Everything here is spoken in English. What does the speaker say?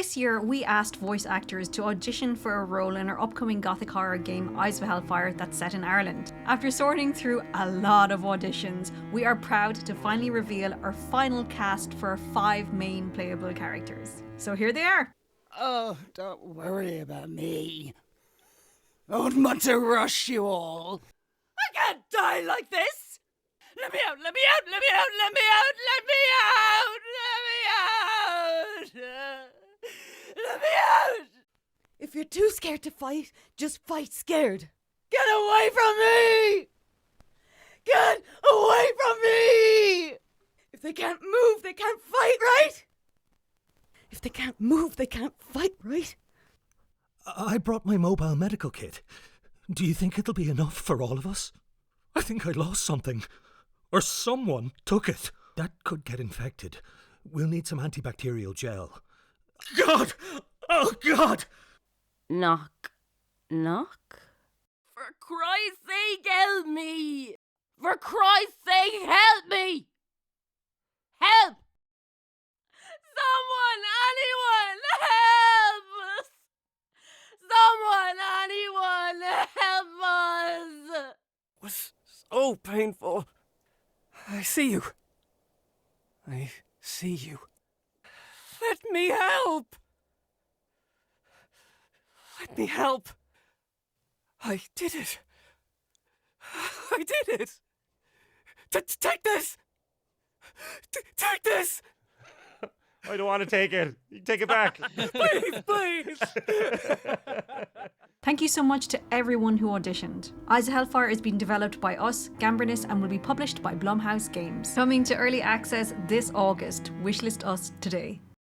This year, we asked voice actors to audition for a role in our upcoming gothic horror game Eyes of Hellfire that's set in Ireland. After sorting through a lot of auditions, we are proud to finally reveal our final cast for our 5 main playable characters. So here they are. Oh, don't worry about me. I wouldn't want to rush you all. I can't die like this! Let me out, let me out, let me out, let me out, let me out, let me out! Let me out! If you're too scared to fight, just fight scared. Get away from me! Get away from me! If they can't move, they can't fight, right? If they can't move, they can't fight, right? I brought my mobile medical kit. Do you think it'll be enough for all of us? I think I lost something. Or someone took it. That could get infected. We'll need some antibacterial gel. God! Oh, God! Knock. Knock? For Christ's sake, help me! For Christ's sake, help me! Help! Someone, anyone, help! Someone, anyone, help us! It was so painful. I see you. I see you. Let me help! Let me help! I did it! I did it! Take this! Take this! I don't want to take it. You take it back. Please, please! Thank you so much to everyone who auditioned. Eyes of Hellfire is being developed by us, Gambrinous, and will be published by Blumhouse Games. Coming to early access this August. Wishlist us today.